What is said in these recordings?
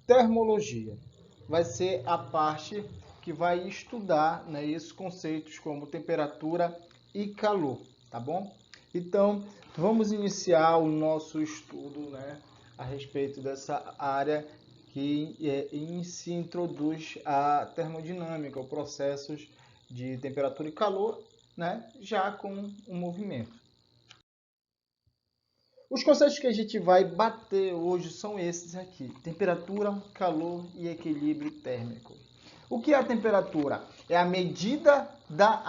termologia. Vai ser a parte que vai estudar, né, esses conceitos como temperatura e calor, tá bom? Então, vamos iniciar o nosso estudo, né, a respeito dessa área que se introduz a termodinâmica, os processos de temperatura e calor, né, já com o movimento. Os conceitos que a gente vai bater hoje são esses aqui: temperatura, calor e equilíbrio térmico. O que é a temperatura? É a medida da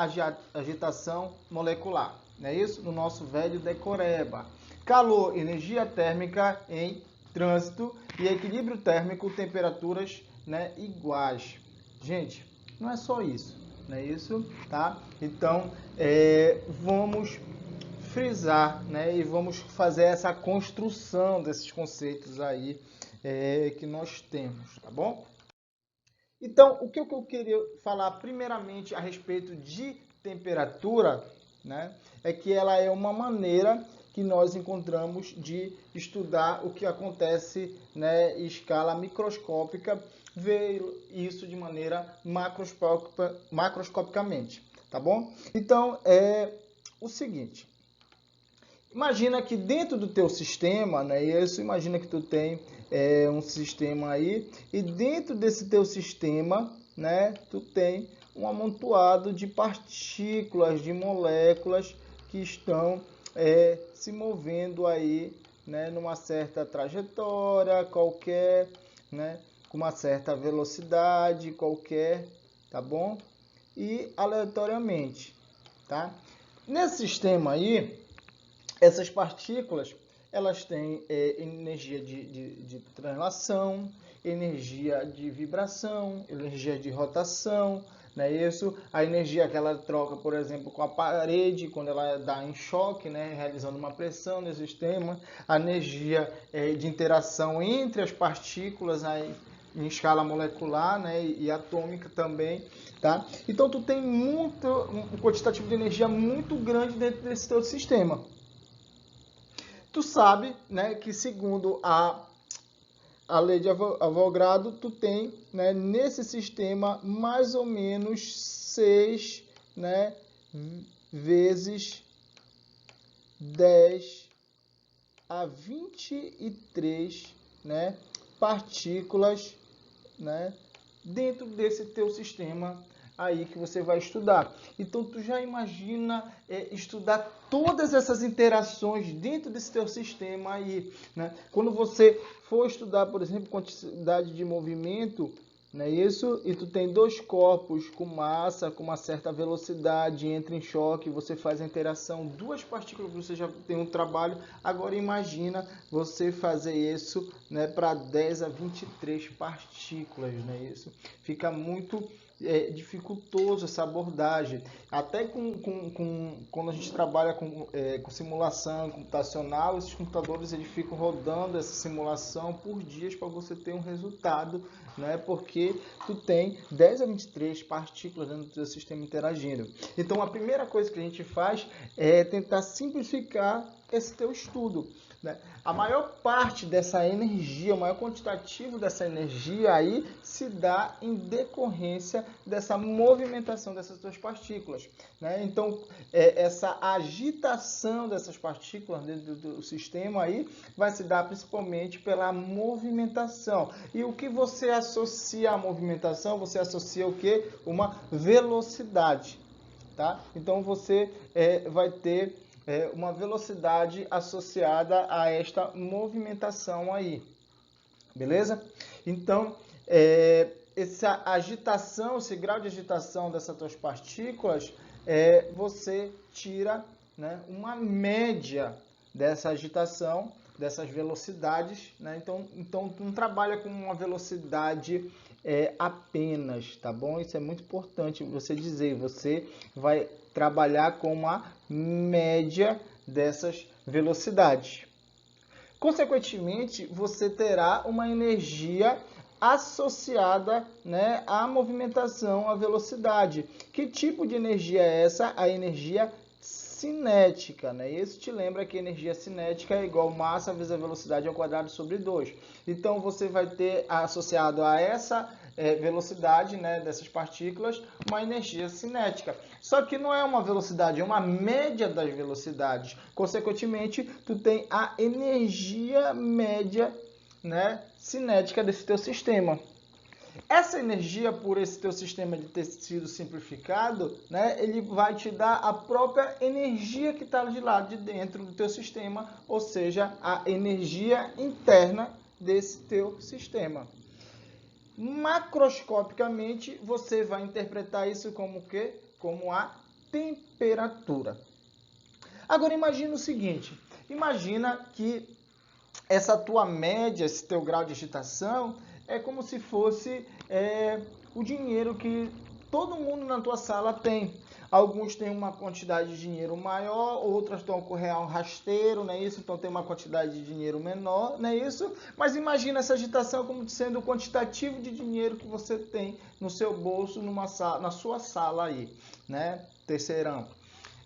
agitação molecular, não é isso? No nosso velho decoreba. Calor, energia térmica em trânsito, e equilíbrio térmico, temperaturas, né, iguais. Gente, não é só isso, não é isso, tá? Então, vamos frisar, né, e vamos fazer essa construção desses conceitos aí que nós temos, tá bom? Então, o que eu queria falar primeiramente a respeito de temperatura, né, é que ela é uma maneira que nós encontramos de estudar o que acontece, né, em escala microscópica, ver isso de maneira macroscopicamente, tá bom? Então, é o seguinte: imagina que dentro do teu sistema, né, isso, imagina que tu tem um sistema aí, e dentro desse teu sistema, né, tu tem um amontoado de partículas, de moléculas que estão se movendo aí, né, numa certa trajetória qualquer, né, com uma certa velocidade qualquer, tá bom? E aleatoriamente, tá? Nesse sistema aí, essas partículas, elas têm energia de translação, energia de vibração, energia de rotação, não é isso? A energia que ela troca, por exemplo, com a parede, quando ela dá em choque, né, realizando uma pressão no sistema, a energia de interação entre as partículas aí, em escala molecular, né, e atômica também, tá? Então tu tem um quantitativo de energia muito grande dentro desse teu sistema. Tu sabe, né, que segundo a lei de Avogadro, tu tem, né, nesse sistema mais ou menos 6, né, vezes 10 a 23, né, partículas, né, dentro desse teu sistema aí que você vai estudar. Então tu já imagina estudar todas essas interações dentro desse teu sistema aí, né? Quando você for estudar, por exemplo, quantidade de movimento, não é isso? E tu tem dois corpos com massa, com uma certa velocidade, entra em choque, você faz a interação, duas partículas, você já tem um trabalho. Agora imagina você fazer isso, né, para 10 a 23 partículas, não é isso? Fica muito dificultoso essa abordagem. Até quando a gente trabalha com simulação computacional, esses computadores eles ficam rodando essa simulação por dias para você ter um resultado, né? Porque tu tem 10 a 23 partículas dentro do teu sistema interagindo. Então a primeira coisa que a gente faz é tentar simplificar esse teu estudo, né? A maior parte dessa energia, o maior quantitativo dessa energia aí se dá em decorrência dessa movimentação dessas duas partículas, né? Então, essa agitação dessas partículas dentro do sistema aí vai se dar principalmente pela movimentação. E o que você associa à movimentação? Você associa o quê? Uma velocidade, tá? Então, você vai ter uma velocidade associada a esta movimentação aí, beleza? Então, essa agitação, esse grau de agitação dessas duas partículas, você tira, né, uma média dessa agitação, dessas velocidades, né? Então tu não trabalha com uma velocidade apenas, tá bom? Isso é muito importante você dizer. Você vai trabalhar com uma média dessas velocidades. Consequentemente, você terá uma energia associada, né, à movimentação, à velocidade. Que tipo de energia é essa? A energia cinética, né? Isso te lembra que energia cinética é igual massa vezes a velocidade ao quadrado sobre 2. Então, você vai ter associado a essa velocidade, né, dessas partículas, uma energia cinética. Só que não é uma velocidade, é uma média das velocidades. Consequentemente, tu tem a energia média, né, cinética desse teu sistema. Essa energia, por esse teu sistema de ter sido simplificado, né, ele vai te dar a própria energia que está de lá de dentro do teu sistema, ou seja, a energia interna desse teu sistema. Macroscopicamente, você vai interpretar isso como o quê? Como a temperatura. Agora imagina o seguinte, imagina que essa tua média, esse teu grau de agitação, é como se fosse o dinheiro que todo mundo na tua sala tem. Alguns têm uma quantidade de dinheiro maior, outras estão com real rasteiro, não é isso? Então tem uma quantidade de dinheiro menor, não é isso? Mas imagina essa agitação como sendo o quantitativo de dinheiro que você tem no seu bolso, na sua sala aí, né? Terceirão.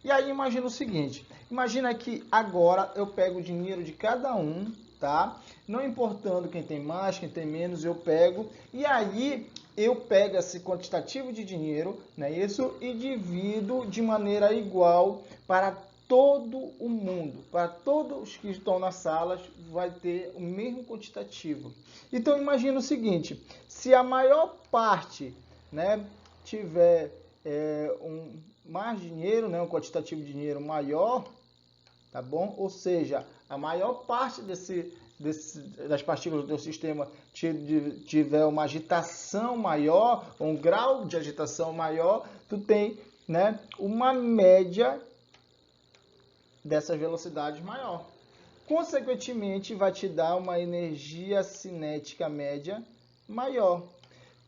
E aí imagina o seguinte, imagina que agora eu pego o dinheiro de cada um, tá? Não importando quem tem mais, quem tem menos, eu pego. E aí eu pego esse quantitativo de dinheiro, né, isso, e divido de maneira igual para todo o mundo. Para todos que estão nas salas, vai ter o mesmo quantitativo. Então imagina o seguinte, se a maior parte, né, tiver mais dinheiro, né, um quantitativo de dinheiro maior, tá bom? Ou seja, a maior parte das partículas do teu sistema tiver uma agitação maior, um grau de agitação maior, tu tem, né, uma média dessas velocidades maior. Consequentemente, vai te dar uma energia cinética média maior.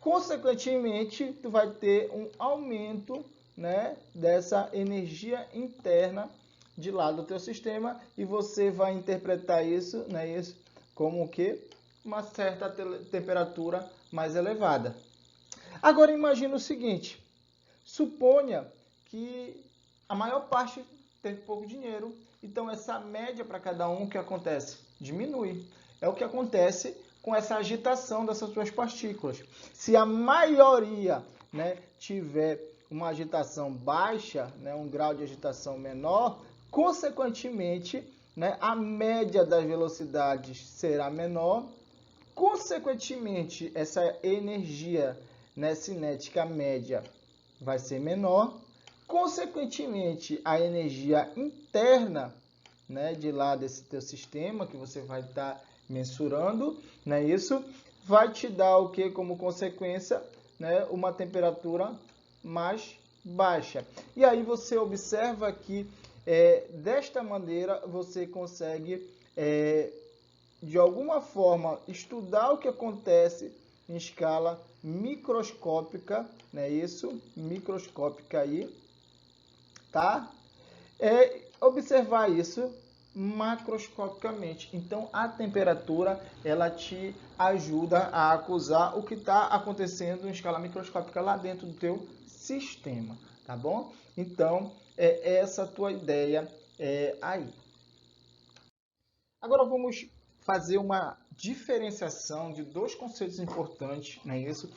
Consequentemente, tu vai ter um aumento, né, dessa energia interna de lá do teu sistema e você vai interpretar isso, né, isso como o quê? Uma certa temperatura mais elevada. Agora imagina o seguinte, suponha que a maior parte tem pouco dinheiro, então essa média para cada um, o que acontece? Diminui. É o que acontece com essa agitação dessas suas partículas. Se a maioria, né, tiver uma agitação baixa, né, um grau de agitação menor, consequentemente, né, a média das velocidades será menor. Consequentemente, essa energia, né, cinética média vai ser menor. Consequentemente, a energia interna, né, de lá desse teu sistema que você vai estar mensurando, né, isso vai te dar o que como consequência, né, uma temperatura mais baixa. E aí você observa que desta maneira você consegue de alguma forma estudar o que acontece em escala microscópica, né, isso, microscópica aí, tá? Observar isso macroscopicamente. Então, a temperatura, ela te ajuda a acusar o que está acontecendo em escala microscópica lá dentro do teu sistema, tá bom? Então, é essa a tua ideia aí. Agora vamos fazer uma diferenciação de dois conceitos importantes, não é isso?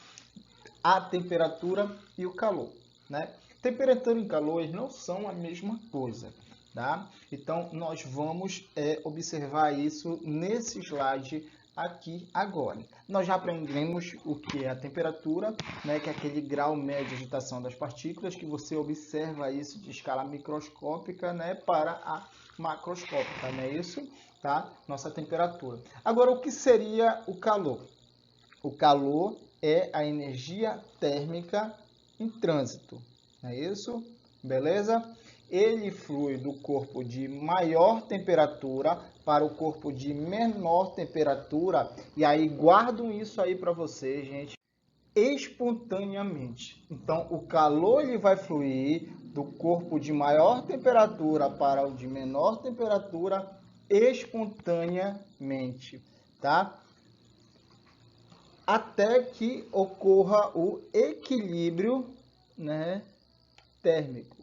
A temperatura e o calor, né? Temperatura e calor não são a mesma coisa, tá? Então, nós vamos observar isso nesse slide aqui agora. Nós já aprendemos o que é a temperatura, né? Que é aquele grau médio de agitação das partículas, que você observa isso de escala microscópica, né? Para a macroscópica, não é isso? Tá? Nossa temperatura. Agora, o que seria o calor? O calor é a energia térmica em trânsito, não é isso? Beleza? Ele flui do corpo de maior temperatura para o corpo de menor temperatura, e aí guardam isso aí para vocês, gente, espontaneamente. Então, o calor ele vai fluir do corpo de maior temperatura para o de menor temperatura espontaneamente, tá? Até que ocorra o equilíbrio, né, térmico.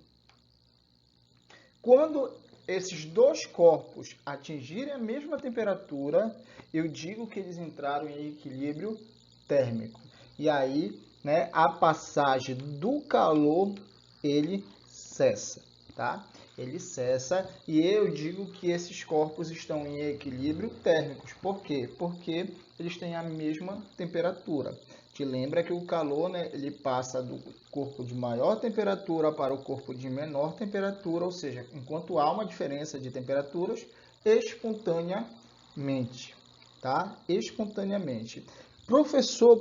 Quando esses dois corpos atingirem a mesma temperatura, eu digo que eles entraram em equilíbrio térmico. E aí, né, a passagem do calor, ele cessa, tá? Ele cessa e eu digo que esses corpos estão em equilíbrio térmico. Por quê? Porque eles têm a mesma temperatura. Te lembra que o calor, né, ele passa do corpo de maior temperatura para o corpo de menor temperatura, ou seja, enquanto há uma diferença de temperaturas, espontaneamente, tá? Espontaneamente. Professor,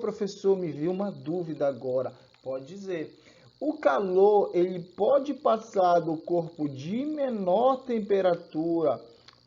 me viu uma dúvida agora. Pode dizer. O calor, ele pode passar do corpo de menor temperatura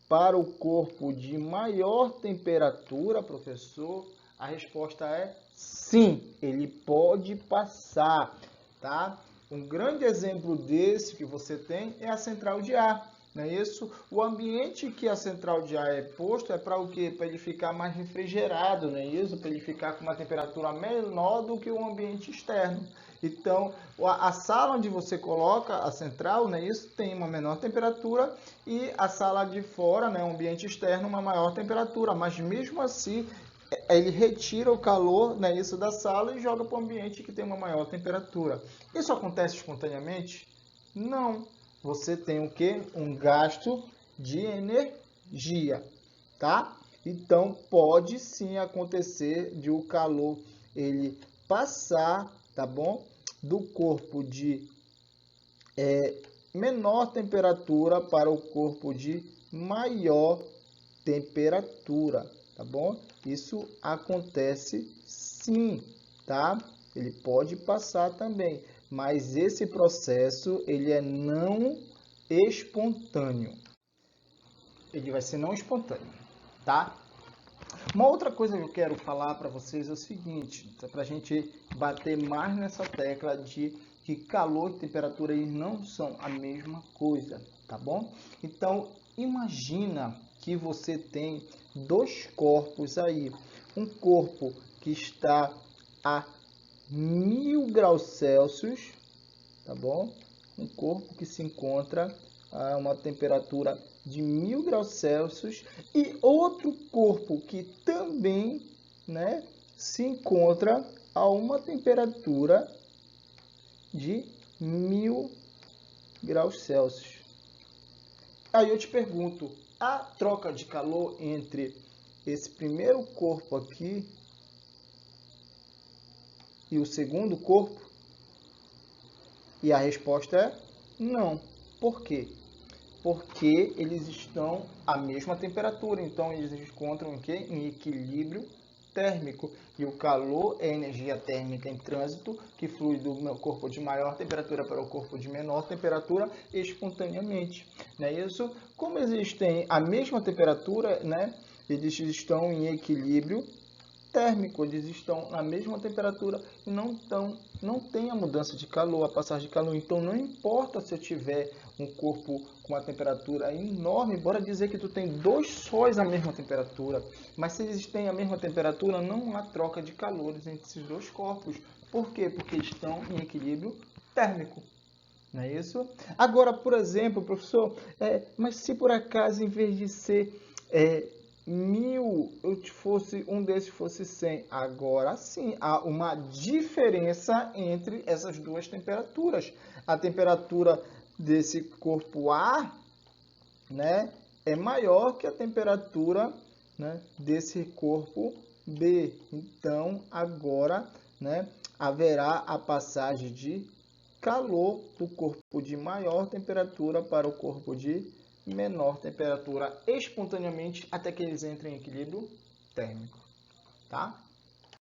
para o corpo de maior temperatura, professor? A resposta é sim, ele pode passar, tá? Um grande exemplo desse que você tem é a central de ar, não é isso? O ambiente que a central de ar é posto é para o quê? Para ele ficar mais refrigerado, não é isso? Para ele ficar com uma temperatura menor do que o ambiente externo. Então, a sala onde você coloca a central, né, isso tem uma menor temperatura e a sala de fora, né, o ambiente externo, uma maior temperatura. Mas mesmo assim, ele retira o calor, né, isso da sala e joga para o ambiente que tem uma maior temperatura. Isso acontece espontaneamente? Não. Você tem o quê? Um gasto de energia, tá? Então, pode sim acontecer de o calor ele passar, tá bom? Do corpo de menor temperatura para o corpo de maior temperatura, tá bom? Isso acontece sim, tá? Ele pode passar também, mas esse processo ele é não espontâneo. Ele vai ser não espontâneo, tá? Uma outra coisa que eu quero falar para vocês é o seguinte, para a gente bater mais nessa tecla de que calor e temperatura eles não são a mesma coisa, tá bom? Então, imagina que você tem dois corpos aí, um corpo que está a 1000 graus Celsius, tá bom? Um corpo que se encontra a uma temperatura de 1000 graus Celsius e outro corpo que também, né, se encontra a uma temperatura de 1000 graus Celsius. Aí eu te pergunto, há troca de calor entre esse primeiro corpo aqui e o segundo corpo? E a resposta é não. Por quê? Porque eles estão à mesma temperatura, então eles encontram o quê? Em equilíbrio térmico. E o calor é energia térmica em trânsito que flui do meu corpo de maior temperatura para o corpo de menor temperatura espontaneamente. Não é isso? Como eles têm a mesma temperatura, né? Eles estão em equilíbrio térmico, eles estão na mesma temperatura e não tem a mudança de calor, a passagem de calor. Então não importa se eu tiver um corpo com uma temperatura enorme, bora dizer que tu tem dois sóis à mesma temperatura, mas se eles têm a mesma temperatura, não há troca de calores entre esses dois corpos. Por quê? Porque estão em equilíbrio térmico. Não é isso? Agora, por exemplo, professor, mas se por acaso, em vez de ser 1000, um desses fosse 100, agora sim, há uma diferença entre essas duas temperaturas. A temperatura desse corpo A, né, é maior que a temperatura, né, desse corpo B. Então, agora, né, haverá a passagem de calor do corpo de maior temperatura para o corpo de menor temperatura espontaneamente até que eles entrem em equilíbrio térmico, tá?